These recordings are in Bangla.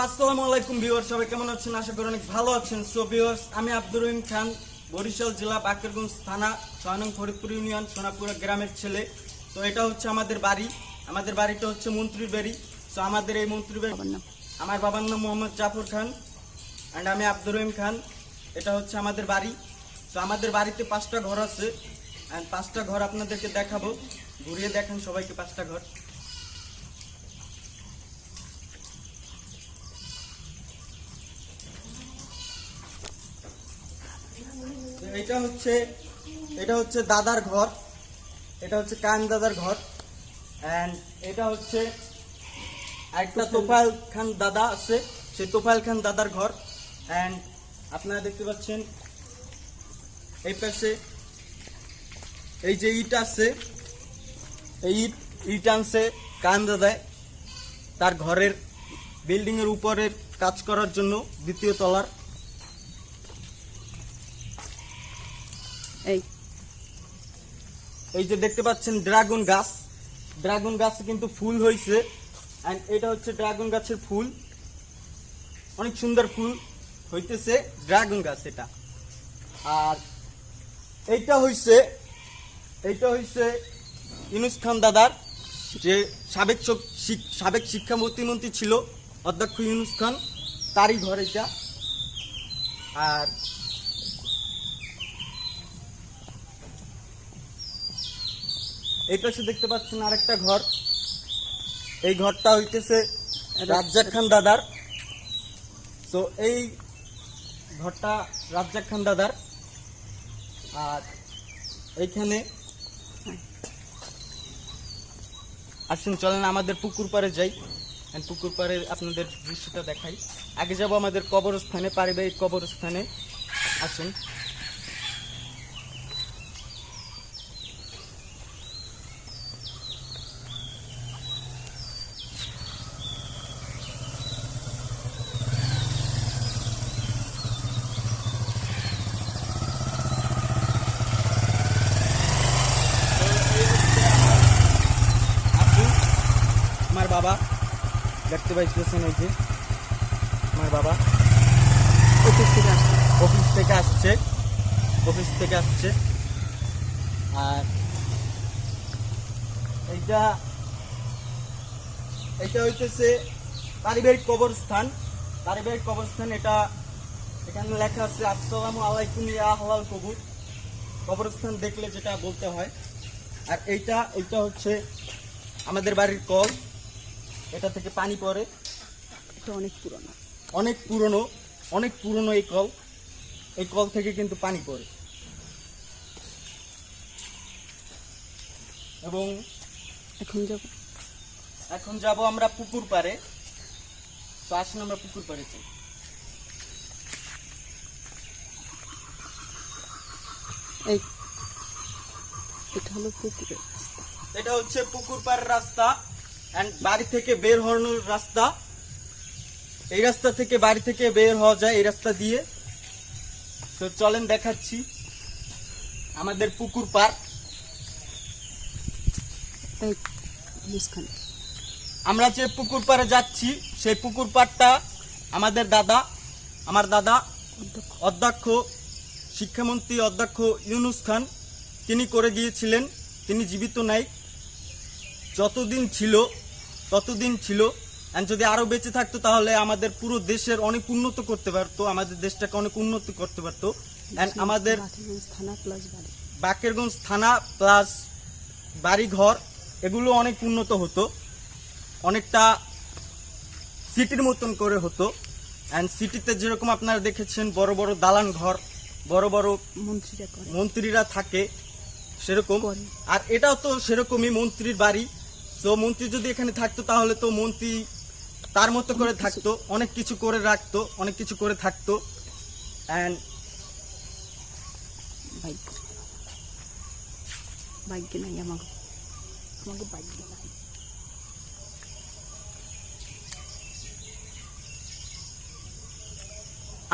আসসালামু আলাইকুম ভিউয়ার্স, সবাই কেমন আছেন? আশা করি অনেক ভালো আছেন। সো ভিউয়ার্স, আমি আব্দুর রহিম খান, বরিশাল জেলা বাকেরগঞ্জ থানা 6 নং ফরিদপুর ইউনিয়ন সোনাপুরা গ্রামের ছেলে। তো এটা হচ্ছে আমাদের বাড়ি। আমাদের বাড়িটা হচ্ছে মন্ত্রীর বাড়ি। সো আমাদের এই মন্ত্রীর বাড়ি, আমার বাবার নাম মোহাম্মদ জাফর খান অ্যান্ড আমি আব্দুর রহিম খান। এটা হচ্ছে আমাদের বাড়ি। তো আমাদের বাড়িতে 5টা ঘর আছে অ্যান্ড 5টা ঘর আপনাদেরকে দেখাবো। ঘুরিয়ে দেখেন সবাইকে 5টা ঘর। এটা হচ্ছে দাদার ঘর, এটা হচ্ছে কান দাদার ঘর অ্যান্ড এটা হচ্ছে একটা তোফায়েল খান দাদা আছে, সেই তোফায়েল খান দাদার ঘর। অ্যান্ড আপনারা দেখতে পাচ্ছেন এই পাশে এই যে ইট আছে, এই ইট আনছে কান দাদায় তার ঘরের বিল্ডিং এর উপরের কাজ করার জন্য, দ্বিতীয় তলার। এই যে দেখতে পাচ্ছেন ড্রাগন গাছ, ড্রাগন গাছে কিন্তু ফুল হয়েছে এন্ড এটা হচ্ছে ড্রাগন গাছের ফুল, অনেক সুন্দর ফুল হইতেছে ড্রাগন গাছ এটা। আর এইটা হইছে ইউনুস খান দাদার, যে সাবেক শিক্ষা প্রতিমন্ত্রী ছিল অধ্যক্ষ ইউনুস খান, তারই ঘর এটা। আর এই পাশে দেখতে পাচ্ছেন আরেকটা ঘর, এই ঘরটা হইতেছে রাজ্জাক খান দাদার। তো এই ঘরটা রাজ্জাক খান দাদার। আর এইখানে আসুন চলেন আমাদের পুকুর পাড়ে যাই, পুকুর পাড়ে আপনাদের দৃশ্যটা দেখাই। আগে যাব আমাদের কবরস্থানে, পারিবারিক কবরস্থানে। আসুন। আমার বাবা দেখতে পাইতেছেন, এই যে আমার বাবা অফিস থেকে আসছে। আর এইটা হইতেছে পারিবারিক কবরস্থান। এটা এখানে লেখা আছে আসসালামু আলাইকুম ইয়া আহলাল কবর, কবরস্থান দেখলে যেটা বলতে হয়। আর এইটা হচ্ছে আমাদের বাড়ির কল, এটা থেকে পানি পড়ে। এটা অনেক পুরনো এই কল থেকে কিন্তু পানি পড়ে। এবং এখন যাব আমরা পুকুর পাড়ে। তো আসুন আমরা পুকুর পাড়ে যাই। এটা হচ্ছে পুকুর পাড়ের রাস্তা এন্ড বাড়ি থেকে বের হওয়ার রাস্তা। এই রাস্তা থেকে বাড়ি থেকে বের হওয়া যায়, এই রাস্তা দিয়ে। তো চলেন দেখাচ্ছি আমাদের পুকুর পাড়। আমরা যে পুকুর পাড়ে যাচ্ছি সেই পুকুর পাড়টা আমার দাদা অধ্যক্ষ শিক্ষামন্ত্রী অধ্যক্ষ ইউনুস খান তিনি করে গিয়েছিলেন। তিনি জীবিত নাই, যতদিন ছিল ততদিন ছিল। যদি আরো বেঁচে থাকতো তাহলে আমাদের পুরো দেশের অনেক উন্নত করতে পারতো, আমাদের দেশটাকে অনেক উন্নত করতে পারতো। আমাদের বাকেরগঞ্জ থানা প্লাস বাড়িঘর এগুলো অনেক উন্নত হতো, অনেকটা সিটির মতন করে হতো। সিটিতে যেরকম আপনারা দেখেছেন বড় বড় দালান ঘর, বড় বড় মন্ত্রীরা থাকে সেরকম। আর এটাও তো সেরকমই মন্ত্রীর বাড়ি। তো মন্ত্রী যদি এখানে থাকতো তাহলে তো মন্ত্রী তার মতো করে থাকতো, অনেক কিছু করে থাকতো।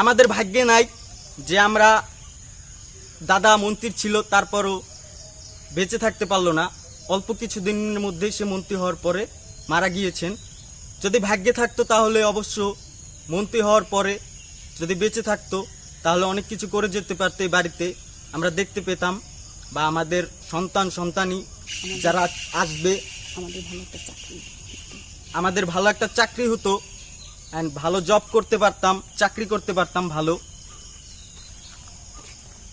আমাদের ভাগ্যে নাই যে আমরা দাদা মন্ত্রী ছিল, তারপরও বেঁচে থাকতে পারলো না। অল্প কিছু দিনের মধ্যেই সে মন্ত্রী হওয়ার পরে মারা গিয়েছেন। যদি ভাগ্যে থাকতো তাহলে অবশ্য মন্ত্রী হওয়ার পরে যদি বেঁচে থাকতো তাহলে অনেক কিছু করে যেতে পারতো এই বাড়িতে, আমরা দেখতে পেতাম, বা আমাদের সন্তানই যারা আসবে আমাদের ভালো একটা চাকরি হতো অ্যান্ড ভালো জব করতে পারতাম, চাকরি করতে পারতাম ভালো।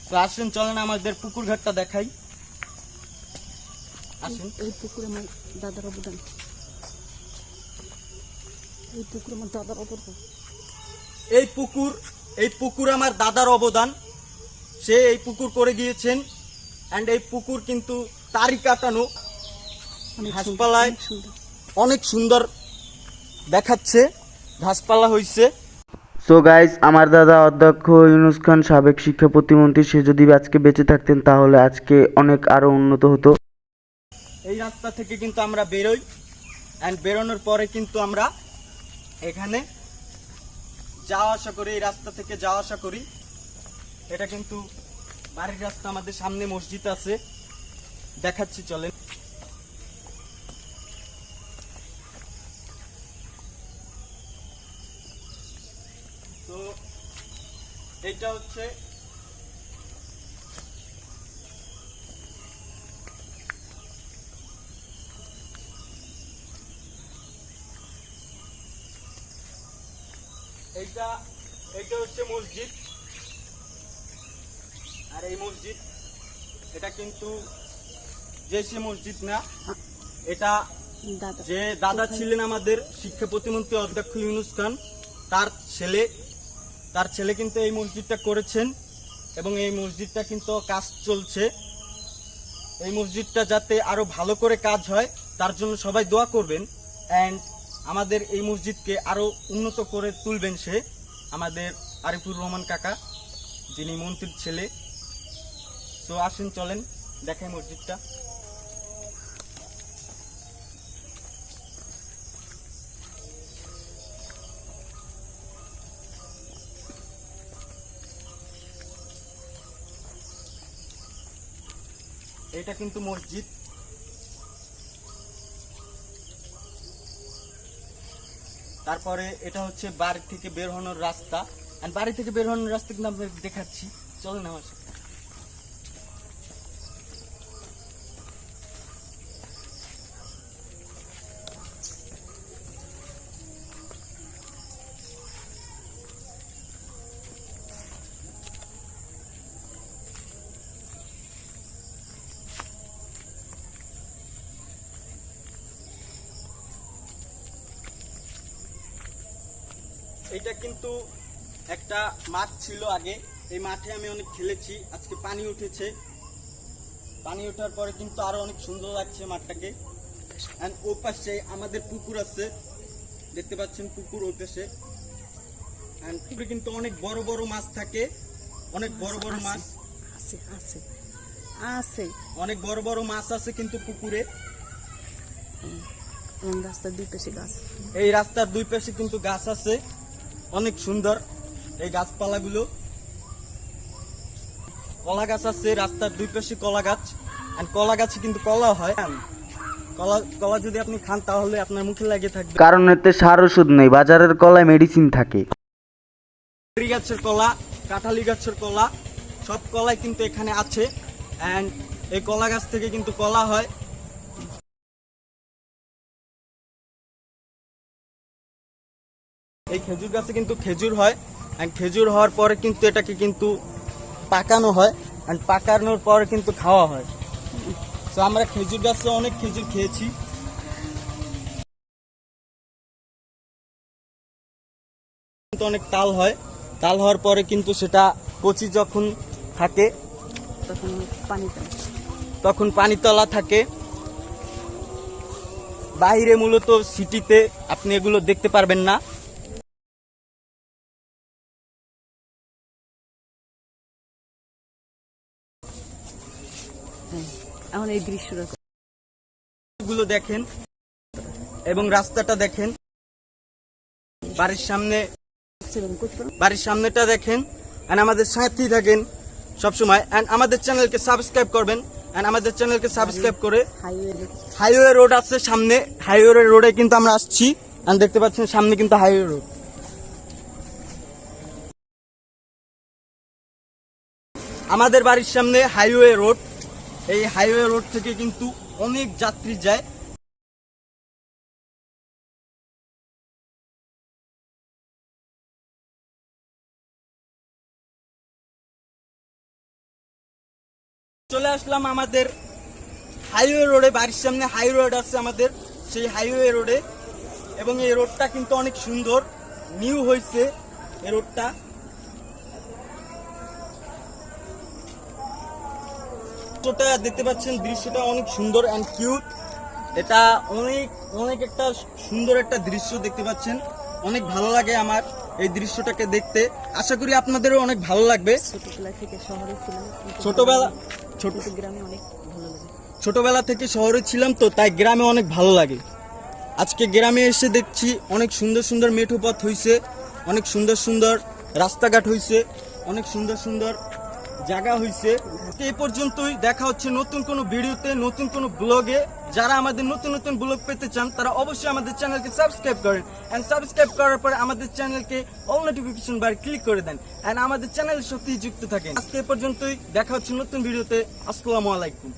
তো আসেন চলেন আমাদের পুকুর ঘাটটা দেখাই। আসেন। এই পুকুরে আমার দাদার অবদান, এই পুকুর আমার দাদার অবদান, এই পুকুর আমার দাদার অবদান। সে এই পুকুর করে গিয়েছেন অ্যান্ড এই পুকুর কিন্তু তারই কাটানো, ঘাসপালায় অনেক সুন্দর দেখাচ্ছে, ঘাসপালা হয়েছে। সো গাইস, আমার দাদা অধ্যক্ষ ইউনুস খান, সাবেক শিক্ষা প্রতিমন্ত্রী, সে যদি আজকে বেঁচে থাকতেন তাহলে আজকে অনেক আরো উন্নত হতো। এই রাস্তা থেকে কিন্তু আমরা বেরোই অ্যান্ড বেরোনোর পরে কিন্তু আমরা এখানে যাওয়া আসা করি, এই রাস্তা থেকে যাওয়া আসা করি। এটা কিন্তু বাড়ির রাস্তা, আমাদের সামনে মসজিদ আছে, দেখাচ্ছি চলেন। তো এইটা হচ্ছে এইটা হচ্ছে মসজিদ। আর এই মসজিদ, এটা কিন্তু যে সে মসজিদ না, এটা যে দাদা ছিলেন আমাদের শিক্ষা প্রতিমন্ত্রী অধ্যক্ষ ইউনুস খান, তার ছেলে কিন্তু এই মসজিদটা করেছেন এবং এই মসজিদটা কিন্তু কাজ চলছে। এই মসজিদটা যাতে আরো ভালো করে কাজ হয় তার জন্য সবাই দোয়া করবেন অ্যান্ড আমাদের এই মসজিদকে আরো উন্নত করে তুলবেন সে, আমাদের আরিফুর রহমান কাকা, যিনি মন্ত্রীর ছেলে। তো আসেন চলেন দেখাই মসজিদটা। এটা কিন্তু মসজিদ। তারপরে এটা হচ্ছে বাড়ি থেকে বের হওয়ার রাস্তা, আর বাড়ি থেকে বের হওয়ার রাস্তা কিন্তু আপনাদের দেখাচ্ছি, চলেন আমার সাথে। এটা কিন্তু একটা মাঠ ছিল আগে, এই মাঠে আমি অনেক খেলেছি, আজকে পানি উঠেছে, পানি ওঠার পরে কিন্তু আরো অনেক সুন্দর লাগছে মাঠটাকে। এন্ড ও পাশে আমাদের পুকুর আছে, দেখতে পাচ্ছেন পুকুর ওই পাশে। এন্ড পুকুরে কিন্তু অনেক বড় বড় মাছ থাকে, অনেক বড় বড় মাছ আছে আছে আছে অনেক বড় বড় মাছ আছে কিন্তু পুকুরে। রাস্তার দুই পাশে গাছ, এই রাস্তার দুই পাশে কিন্তু গাছ আছে, অনেক সুন্দর এই গাছপালাগুলো। কলা গাছ আছে রাস্তার দুই পাশে, কলা গাছ, আর কলা গাছে কিন্তু কলা হয়। কলা যদি আপনি খান তাহলে আপনার মুখে লাগে থাকবে, কারণ এতে সার ওষুধ নেই, বাজারের কলায় মেডিসিন থাকে। গাছের কলা, কাঁঠালি গাছের কলা, সব কলাই কিন্তু এখানে আছে। এন্ড এই কলা গাছ থেকে কিন্তু কলা হয়। এই খেজুর গাছে কিন্তু খেজুর হয়, এন্ড খেজুর হওয়ার পরে কিন্তু এটাকে কিন্তু পাকানো হয়, এন্ড পাকানোর পরে কিন্তু খাওয়া হয়। তো আমরা খেজুর গাছে অনেক খেজুর খেয়েছি। কিন্তু অনেক তাল হয়, তাল হওয়ার পরে কিন্তু সেটা কচি যখন থাকে তখন পানিতলা থাকে। বাইরে মূলত সিটিতে আপনি এগুলো দেখতে পারবেন না। এখন এই দৃশ্যটা গুলো দেখেন এবং রাস্তাটা দেখেন, বাড়ির সামনেটা দেখেন। এন্ড আমাদের সাথেই থাকেন সবসময়, এন্ড আমাদের চ্যানেলকে সাবস্ক্রাইব করবেন। এন্ড আমাদের চ্যানেলকে সাবস্ক্রাইব করে হাইওয়ে রোড আছে সামনে, হাইওয়ে রোডে কিন্তু আমরা আসছি, এন্ড দেখতে পাচ্ছেন সামনে কিন্তু হাইওয়ে রোড। আমাদের বাড়ির সামনে হাইওয়ে রোড, এই হাইওয়ে রোড থেকে কিন্তু অনেক যাত্রী যায়। চলে আসলাম আমাদের হাইওয়ে রোডে, বাড়ির সামনে হাইওয়ে রোড আছে আমাদের, সেই হাইওয়ে রোডে। এবং এই রোডটা কিন্তু অনেক সুন্দর, নিউ হয়েছে এই রোডটা। দৃশ্যটা দেখতে পাচ্ছেন, দৃশ্যটা অনেক সুন্দর অ্যান্ড কিউট। এটা অনেক অনেক একটা সুন্দর একটা দৃশ্য দেখতে পাচ্ছেন, অনেক ভালো লাগে আমার এই দৃশ্যটাকে দেখতে। আশা করি আপনাদেরও অনেক ভালো লাগবে। ছোটবেলা থেকে শহরে ছিলাম, কিন্তু গ্রামে অনেক ভালো লাগে। ছোটবেলা থেকে শহরে ছিলাম তো তাই গ্রামে অনেক ভালো লাগে। আজকে গ্রামে এসে দেখছি অনেক সুন্দর সুন্দর মেঠো পথ হয়েছে, অনেক সুন্দর সুন্দর রাস্তাঘাট হয়েছে, অনেক সুন্দর সুন্দর জায়গা হয়েছে। এই পর্যন্তই, দেখা হচ্ছে নতুন কোনো ভিডিওতে, নতুন কোনো ব্লগে। যারা আমাদের নতুন নতুন ব্লগ পেতে চান তারা অবশ্যই আমাদের চ্যানেলকে সাবস্ক্রাইব করেন, এন্ড সাবস্ক্রাইব করার পরে আমাদের চ্যানেলকে অল নোটিফিকেশন বার ক্লিক করে দেন, এন্ড আমাদের চ্যানেলের সাথে যুক্ত থাকেন। আজকে এই পর্যন্তই, দেখা হচ্ছে নতুন ভিডিওতে। আসসালামু আলাইকুম।